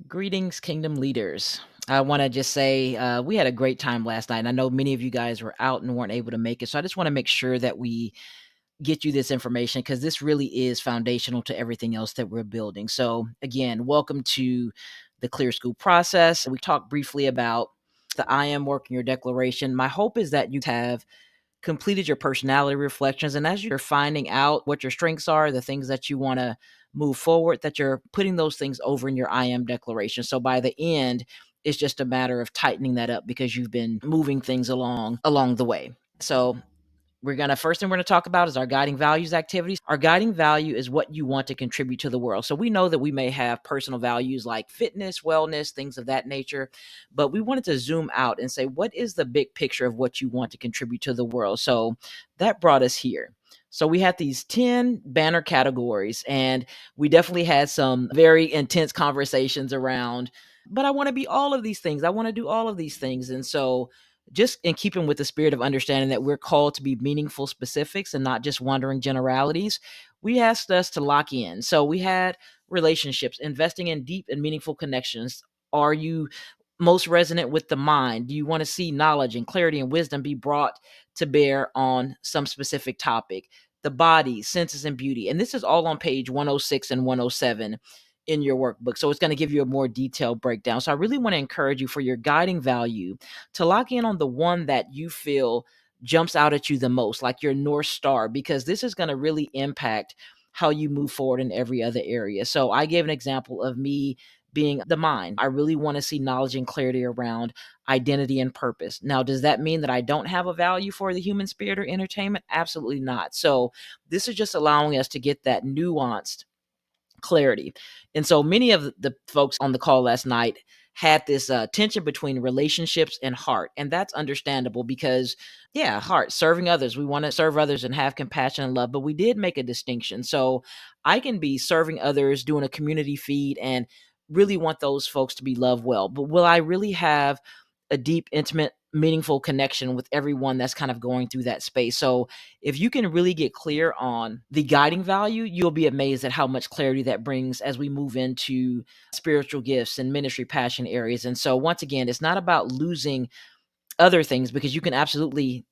Greetings, Kingdom leaders. I want to just say we had a great time last night. And I know many of you guys were out and weren't able to make it. So I just want to make sure that we get you this information because this really is foundational to everything else that we're building. So, again, welcome to the Clear School process. We talked briefly about the I am working your declaration. My hope is that you have completed your personality reflections. And as you're finding out what your strengths are, the things that you want to move forward, that you're putting those things over in your I am declaration. So by the end, it's just a matter of tightening that up because you've been moving things along the way. So we're going to first thing we're going to talk about is our guiding values activities. Our guiding value is what you want to contribute to the world. So we know that we may have personal values like fitness, wellness, things of that nature, but we wanted to zoom out and say, what is the big picture of what you want to contribute to the world? So that brought us here. So we had these 10 banner categories, and we definitely had some very intense conversations around, but I want to be all of these things. I want to do all of these things. And so just in keeping with the spirit of understanding that we're called to be meaningful specifics and not just wandering generalities, we asked us to lock in. So we had relationships, investing in deep and meaningful connections. Are you most resonant with the mind? Do you want to see knowledge and clarity and wisdom be brought to bear on some specific topic? The body, senses, and beauty. And this is all on page 106 and 107 in your workbook. So it's going to give you a more detailed breakdown. So I really want to encourage you for your guiding value to lock in on the one that you feel jumps out at you the most, like your North Star, because this is going to really impact how you move forward in every other area. So I gave an example of me being the mind. I really want to see knowledge and clarity around identity and purpose. Now, does that mean that I don't have a value for the human spirit or entertainment? Absolutely not. So this is just allowing us to get that nuanced clarity. And so many of the folks on the call last night had this tension between relationships and heart. And that's understandable because, yeah, heart, serving others. We want to serve others and have compassion and love, but we did make a distinction. So I can be serving others, doing a community feed, and really want those folks to be loved well. But will I really have a deep, intimate, meaningful connection with everyone that's kind of going through that space? So if you can really get clear on the guiding value, you'll be amazed at how much clarity that brings as we move into spiritual gifts and ministry passion areas. And so once again, it's not about losing other things because you can absolutely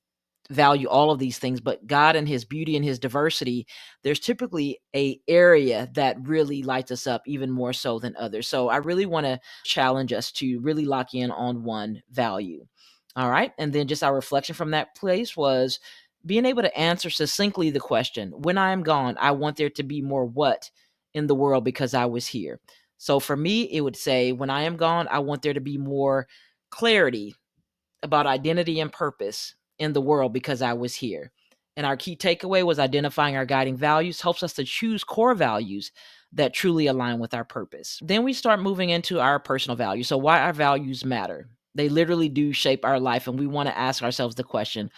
value all of these things, but God and his beauty and his diversity, there's typically a area that really lights us up even more so than others. So I really want to challenge us to really lock in on one value. All right. And then just our reflection from that place was being able to answer succinctly the question, when I am gone, I want there to be more what in the world because I was here. So for me, it would say, when I am gone, I want there to be more clarity about identity and purpose in the world because I was here. And our key takeaway was identifying our guiding values helps us to choose core values that truly align with our purpose. Then we start moving into our personal values. So, why our values matter. They literally do shape our life. And we want to ask ourselves the question,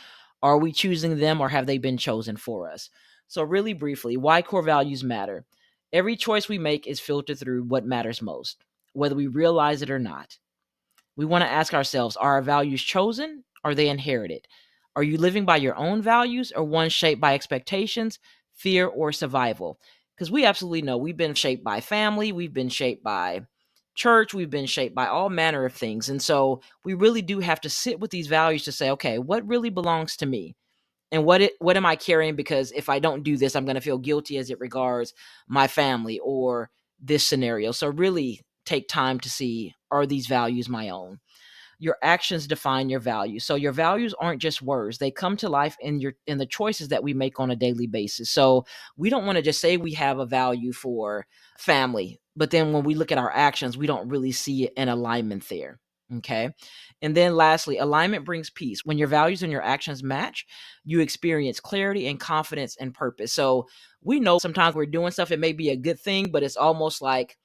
are we choosing them or have they been chosen for us? So, really briefly, why core values matter. Every choice we make is filtered through what matters most, whether we realize it or not. We want to ask ourselves, are our values chosen? Or are they inherited? Are you living by your own values or one shaped by expectations, fear, or survival? Because we absolutely know we've been shaped by family, we've been shaped by church, we've been shaped by all manner of things. And so we really do have to sit with these values to say, okay, what really belongs to me? And what am I carrying? Because if I don't do this, I'm going to feel guilty as it regards my family or this scenario. So really take time to see, are these values my own? Your actions define your values. So your values aren't just words. They come to life in the choices that we make on a daily basis. So we don't want to just say we have a value for family, but then when we look at our actions, we don't really see an alignment there. Okay. And then lastly, alignment brings peace. When your values and your actions match, you experience clarity and confidence and purpose. So we know sometimes we're doing stuff, it may be a good thing, but it's almost like,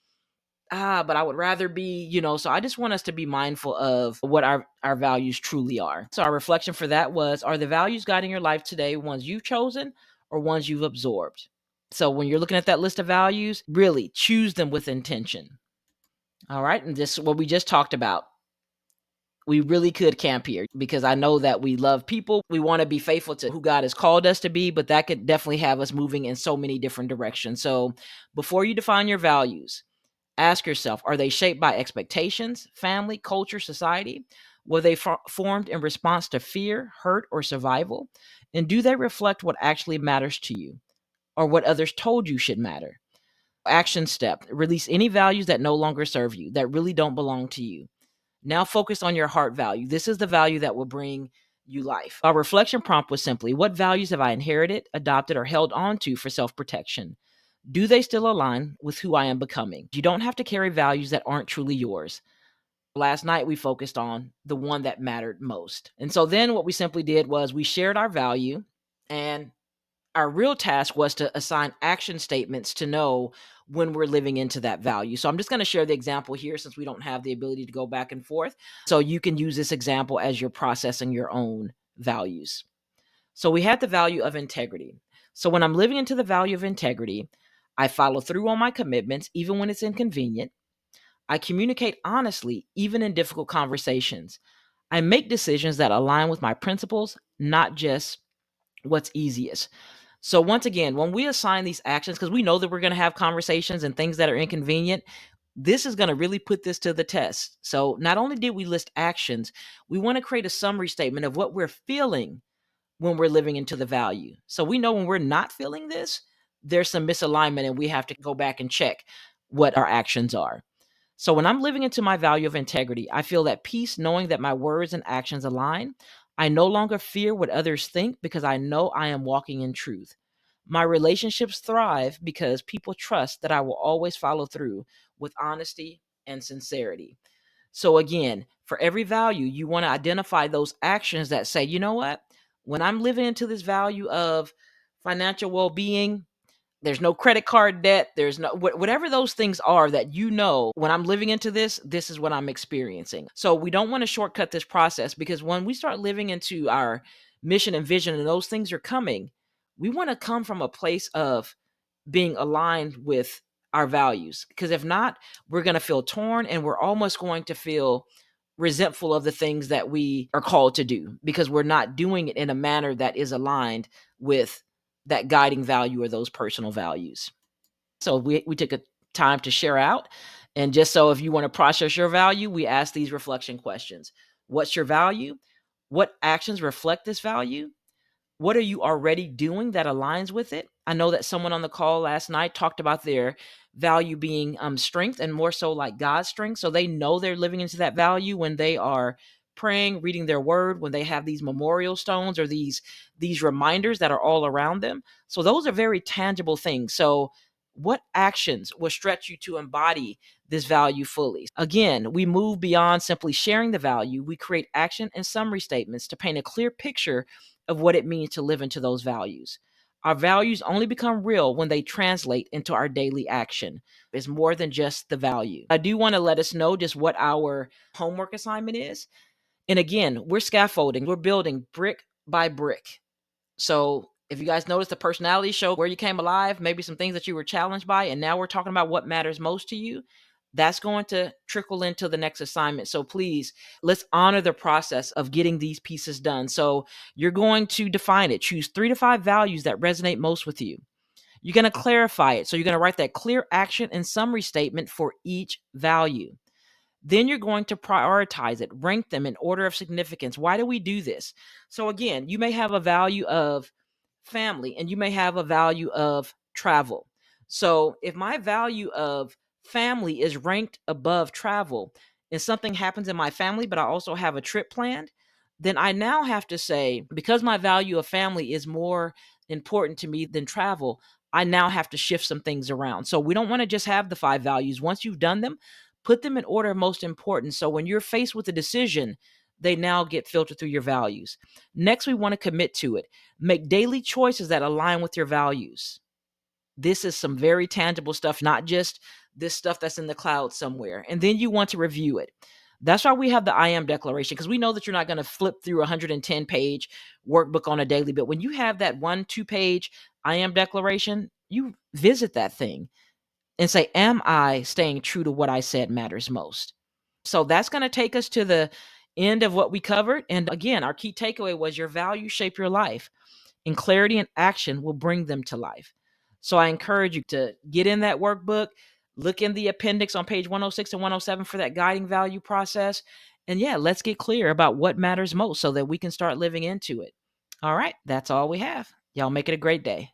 but I would rather be, so I just want us to be mindful of what our values truly are. So our reflection for that was, are the values guiding your life today ones you've chosen or ones you've absorbed? So when you're looking at that list of values, really choose them with intention. All right. And this is what we just talked about. We really could camp here because I know that we love people. We want to be faithful to who God has called us to be, but that could definitely have us moving in so many different directions. So before you define your values, Ask yourself, are they shaped by expectations, family, culture, society? Were they formed in response to fear, hurt, or survival? And do they reflect what actually matters to you or what others told you should matter? Action step: release any values that no longer serve you, that really don't belong to you. Now focus on your heart value. This is the value that will bring you life. Our reflection prompt was simply, what values have I inherited, adopted, or held on to for self protection? Do they still align with who I am becoming? You don't have to carry values that aren't truly yours. Last night, we focused on the one that mattered most. And so then what we simply did was we shared our value, and our real task was to assign action statements to know when we're living into that value. So I'm just going to share the example here since we don't have the ability to go back and forth. So you can use this example as you're processing your own values. So we had the value of integrity. So when I'm living into the value of integrity, I follow through on my commitments, even when it's inconvenient. I communicate honestly, even in difficult conversations. I make decisions that align with my principles, not just what's easiest. So once again, when we assign these actions, because we know that we're going to have conversations and things that are inconvenient, this is going to really put this to the test. So not only did we list actions, we want to create a summary statement of what we're feeling when we're living into the value. So we know when we're not feeling this, there's some misalignment and we have to go back and check what our actions are. So when I'm living into my value of integrity, I feel at peace knowing that my words and actions align. I no longer fear what others think because I know I am walking in truth. My relationships thrive because people trust that I will always follow through with honesty and sincerity. So again, for every value, you want to identify those actions that say, you know what? When I'm living into this value of financial well-being, there's no credit card debt, there's no whatever those things are that you know, when I'm living into this, this is what I'm experiencing. So we don't want to shortcut this process, because when we start living into our mission and vision and those things are coming, we want to come from a place of being aligned with our values, because if not, we're going to feel torn and we're almost going to feel resentful of the things that we are called to do, because we're not doing it in a manner that is aligned with that guiding value or those personal values. So we took a time to share out. And just so if you want to process your value, we ask these reflection questions. What's your value? What actions reflect this value? What are you already doing that aligns with it? I know that someone on the call last night talked about their value being strength, and more so like God's strength. So they know they're living into that value when they are praying, reading their word, when they have these memorial stones or these reminders that are all around them. So those are very tangible things. So what actions will stretch you to embody this value fully? Again, we move beyond simply sharing the value. We create action and summary statements to paint a clear picture of what it means to live into those values. Our values only become real when they translate into our daily action. It's more than just the value. I do want to let us know just what our homework assignment is. And again, we're scaffolding, we're building brick by brick. So if you guys notice the personality show where you came alive, maybe some things that you were challenged by, and now we're talking about what matters most to you, that's going to trickle into the next assignment. So please, let's honor the process of getting these pieces done. So you're going to define it. Choose 3 to 5 values that resonate most with you. You're going to clarify it. So you're going to write that clear action and summary statement for each value. Then you're going to prioritize it, rank them in order of significance. Why do we do this? So again, you may have a value of family and you may have a value of travel. So if my value of family is ranked above travel and something happens in my family, but I also have a trip planned, then I now have to say, because my value of family is more important to me than travel, I now have to shift some things around. So we don't want to just have the 5 values. Once you've done them, put them in order of most importance. So when you're faced with a decision, they now get filtered through your values. Next, we want to commit to it. Make daily choices that align with your values. This is some very tangible stuff, not just this stuff that's in the cloud somewhere. And then you want to review it. That's why we have the I am declaration, because we know that you're not going to flip through a 110-page workbook on a daily. But when you have that 1-2 page I am declaration, you visit that thing and say, am I staying true to what I said matters most? So that's going to take us to the end of what we covered. And again, our key takeaway was your values shape your life, and clarity and action will bring them to life. So I encourage you to get in that workbook. Look in the appendix on page 106 and 107 for that guiding value process. And yeah, let's get clear about what matters most so that we can start living into it. All right, that's all we have. Y'all make it a great day.